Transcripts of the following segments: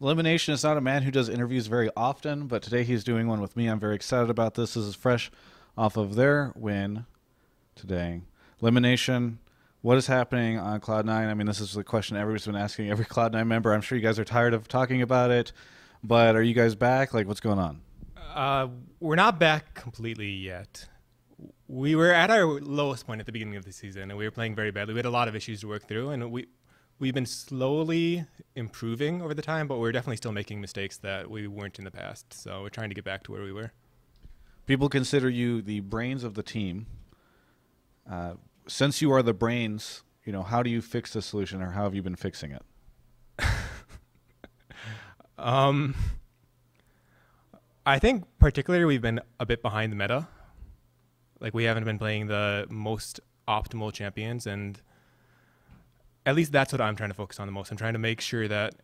LemonNation is not a man who does interviews very often, but today he's doing one with me. I'm very excited about this. This is fresh off of their win today. LemonNation, what is happening on Cloud9? I mean, this is the question everybody's been asking every Cloud9 member. I'm sure you guys are tired of talking about it, but are you guys back? Like, what's going on? We're not back completely yet. We were at our lowest point at the beginning of the season, and we were playing very badly. We had a lot of issues to work through, and we've been slowly improving over the time, but we're definitely still making mistakes that we weren't in the past. So we're trying to get back to where we were. People consider you the brains of the team. Since you are the brains, how do you fix the solution, or how have you been fixing it? I think particularly we've been a bit behind the meta. Like, we haven't been playing the most optimal champions, and at least that's what I'm trying to focus on the most. I'm trying to make sure that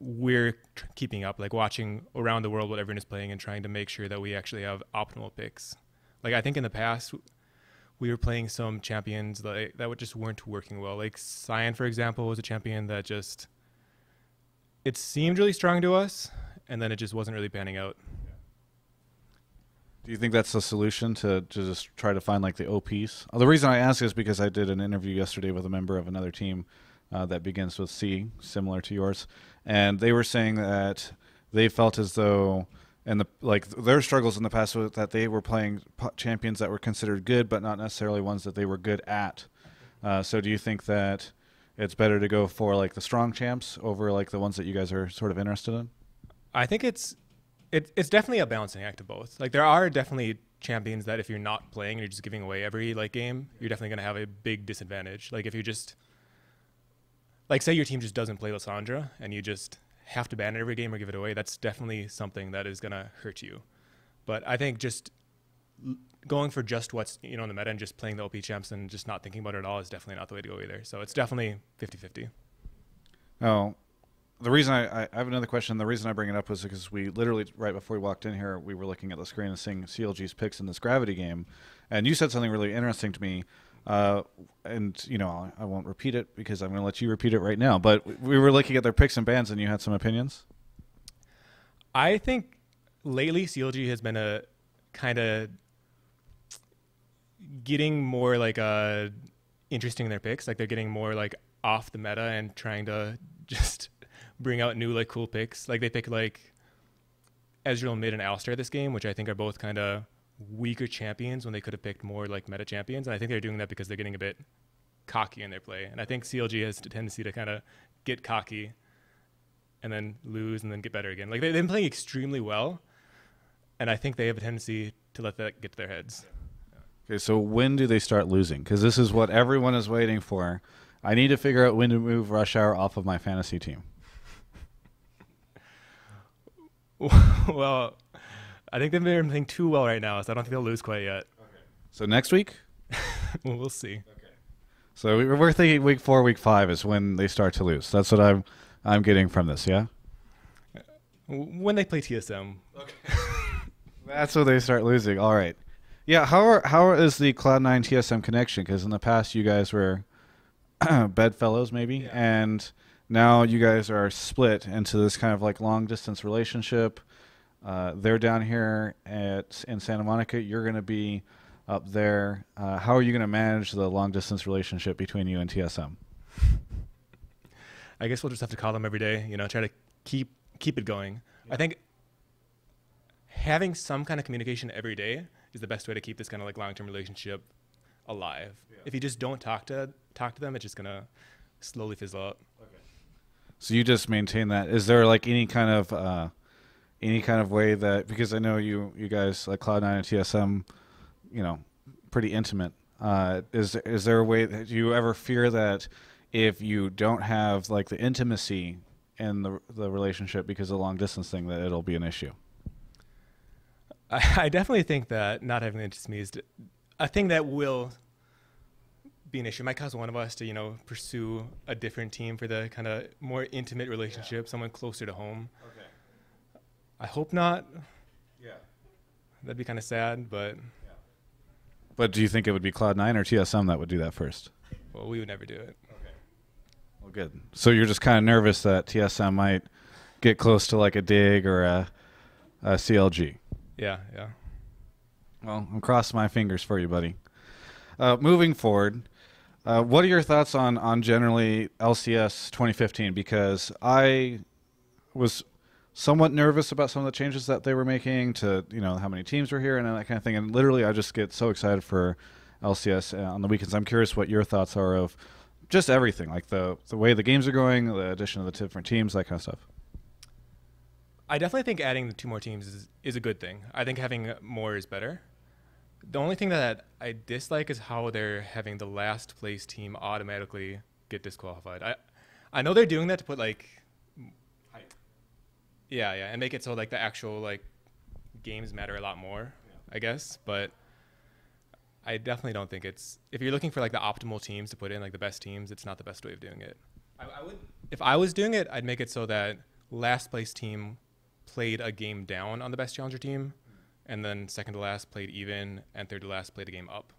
we're keeping up, like watching around the world what everyone is playing and trying to make sure that we actually have optimal picks. Like, I think in the past we were playing some champions that just weren't working well. Like Cyan, for example, was a champion that it seemed really strong to us, and then it just wasn't really panning out. Do you think that's the solution, to just try to find like the OPs? The reason I ask is because I did an interview yesterday with a member of another team that begins with C, similar to yours, and they were saying that they felt as though, and their struggles in the past was that they were playing champions that were considered good, but not necessarily ones that they were good at. So do you think that it's better to go for like the strong champs over like the ones that you guys are sort of interested in? I think it's definitely a balancing act of both. Like, there are definitely champions that if you're not playing and you're just giving away every game, you're definitely going to have a big disadvantage. Like, if you just, like, say your team just doesn't play Lissandra and you just have to ban it every game or give it away, that's definitely something that is going to hurt you. But I think just going for just what's in the meta and just playing the OP champs and just not thinking about it at all is definitely not the way to go either. So it's definitely 50-50. Oh. The reason I have another question. The reason I bring it up was because we literally, right before we walked in here, we were looking at the screen and seeing CLG's picks in this Gravity game, and you said something really interesting to me. And I won't repeat it because I'm going to let you repeat it right now. But we were looking at their picks and bans, and you had some opinions. I think lately CLG has been a kind of getting more interesting in their picks. Like, they're getting more like off the meta and trying to just bring out new cool picks. Like, they pick Ezreal mid and Alistar this game, which I think are both kind of weaker champions when they could have picked more meta champions. And I think they're doing that because they're getting a bit cocky in their play. And I think CLG has a tendency to kind of get cocky and then lose and then get better again. Like, they've been playing extremely well, and I think they have a tendency to let that get to their heads. Okay, so when do they start losing? Because this is what everyone is waiting for. I need to figure out when to move Rush Hour off of my fantasy team. Well, I think they've been playing too well right now, so I don't think they'll lose quite yet. Okay. So next week? Well, we'll see. Okay. So we're thinking week 4, week 5 is when they start to lose. That's what I'm getting from this, yeah? When they play TSM. Okay. That's when they start losing. All right. Yeah, how is the Cloud9 TSM connection? Because in the past you guys were bedfellows maybe, yeah. And now you guys are split into this kind of long distance relationship. They're down here in Santa Monica. You're going to be up there. How are you going to manage the long distance relationship between you and TSM? I guess we'll just have to call them every day. Try to keep it going. Yeah. I think having some kind of communication every day is the best way to keep this kind of long-term relationship alive. Yeah. If you just don't talk to them, it's just gonna slowly fizzle out. Okay. So you just maintain that. Is there any kind of way that, because I know you guys like Cloud9 and TSM, pretty intimate. Is there a way that you ever fear that if you don't have the intimacy in the relationship because of the long distance thing, that it'll be an issue? I definitely think that not having the intimacy is a thing that will be an issue. It might cause one of us to, pursue a different team for the kind of more intimate relationship, someone closer to home. Okay. I hope not. Yeah. That'd be kind of sad, but. Yeah. But do you think it would be Cloud9 or TSM that would do that first? Well, we would never do it. Okay. Well, good. So you're just kind of nervous that TSM might get close to like a Dig or a CLG. Yeah, yeah. Well, I'm crossing my fingers for you, buddy. Moving forward, what are your thoughts on generally LCS 2015? Because I was somewhat nervous about some of the changes that they were making to, how many teams were here and that kind of thing. And literally, I just get so excited for LCS on the weekends. I'm curious what your thoughts are of just everything, like the way the games are going, the addition of the different teams, that kind of stuff. I definitely think adding the 2 more teams is a good thing. I think having more is better. The only thing that I dislike is how they're having the last place team automatically get disqualified. I know they're doing that to put like hype. Yeah, and make it so like the actual like games matter a lot more, I guess. But I definitely don't think it's, if you're looking for like the optimal teams to put in, like the best teams, it's not the best way of doing it. I would, if I was doing it, I'd make it so that last place team played a game down on the best challenger team, and then second to last played even, and third to last played a game up.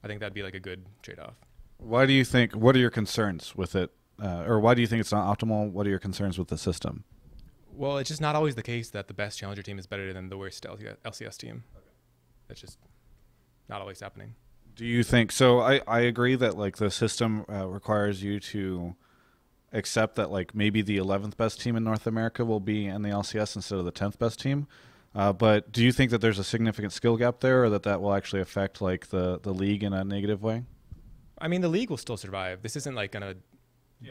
I think that'd be like a good trade-off. Why do you think? What are your concerns with it, or why do you think it's not optimal? What are your concerns with the system? Well, it's just not always the case that the best challenger team is better than the worst LCS team. That's just not always happening. Do you think so? I agree that like the system requires you to accept that like maybe the 11th best team in North America will be in the LCS instead of the 10th best team. But do you think that there's a significant skill gap there, or that will actually affect like the league in a negative way? I mean, the league will still survive. This isn't like gonna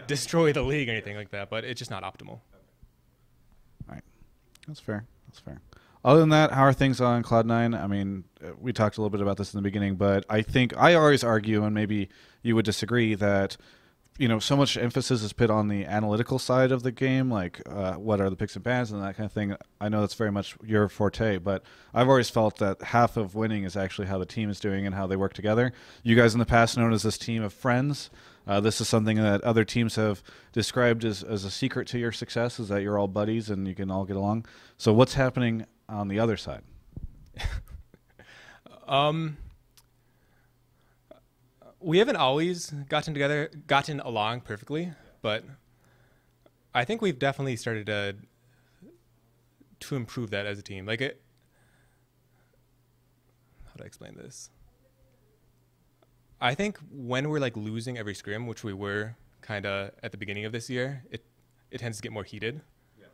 destroy the league or anything like that, but it's just not optimal. All right, that's fair. That's fair. Other than that, how are things on Cloud9? I mean, we talked a little bit about this in the beginning, but I think I always argue, and maybe you would disagree, that so much emphasis is put on the analytical side of the game, like what are the picks and bans and that kind of thing. I know that's very much your forte, but I've always felt that half of winning is actually how the team is doing and how they work together. You guys in the past known as this team of friends. This is something that other teams have described as a secret to your success, is that you're all buddies and you can all get along. So what's happening on the other side? We haven't always gotten along perfectly, but I think we've definitely started to improve that as a team. Like, how do I explain this? I think when we're like losing every scrim, which we were kind of at the beginning of this year, it tends to get more heated. Yeah.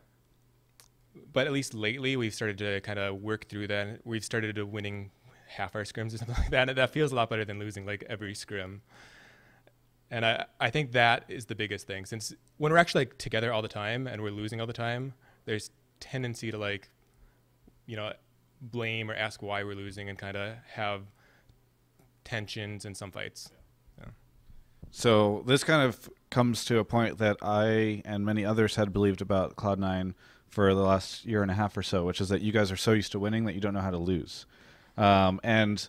But at least lately, we've started to kind of work through that. We've started to winning half our scrims or something like that. And that feels a lot better than losing like every scrim. And I think that is the biggest thing, since when we're actually like together all the time and we're losing all the time, there's tendency to like, blame or ask why we're losing and kind of have tensions in some fights. Yeah. So this kind of comes to a point that I and many others had believed about Cloud9 for the last year and a half or so, which is that you guys are so used to winning that you don't know how to lose. And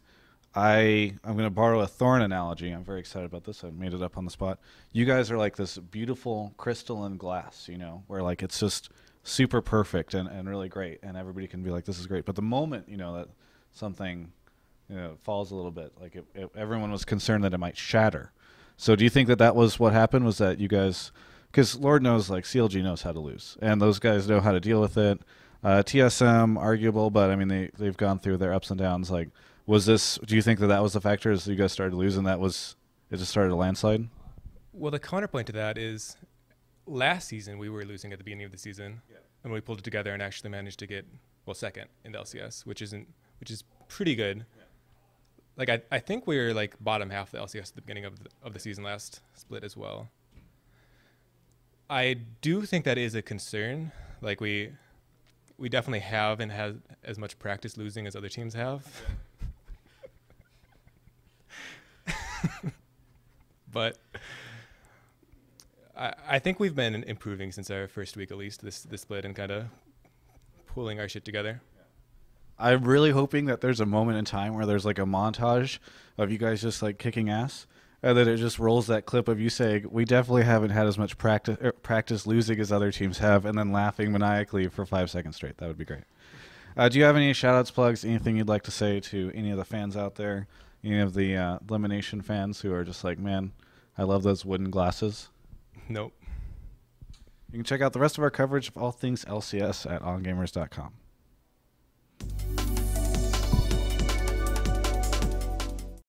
I'm going to borrow a thorn analogy. I'm very excited about this. I made it up on the spot. You guys are like this beautiful crystalline glass, where like it's just super perfect and really great, and everybody can be like, this is great. But the moment, that something, falls a little bit, like everyone was concerned that it might shatter. So do you think that was what happened, was that you guys, because Lord knows like CLG knows how to lose, and those guys know how to deal with it. TSM arguable, but I mean they've gone through their ups and downs. Like, do you think that was the factor as you guys started losing? It just started a landslide? Well, the counterpoint to that is last season we were losing at the beginning of the season, and we pulled it together and actually managed to get second in the LCS, which is pretty good. Like I think we were like bottom half of the LCS at the beginning of the season last split as well. I do think that is a concern. Like we definitely haven't had as much practice losing as other teams have. But I think we've been improving since our first week, at least this split, and kind of pulling our shit together. I'm really hoping that there's a moment in time where there's like a montage of you guys just like kicking ass, and then it just rolls that clip of you saying, we definitely haven't had as much practice losing as other teams have, and then laughing maniacally for 5 seconds straight. That would be great. Do you have any shout-outs, plugs, anything you'd like to say to any of the fans out there, any of the LemonNation fans who are just like, man, I love those wooden glasses? Nope. You can check out the rest of our coverage of all things LCS at ongamers.com.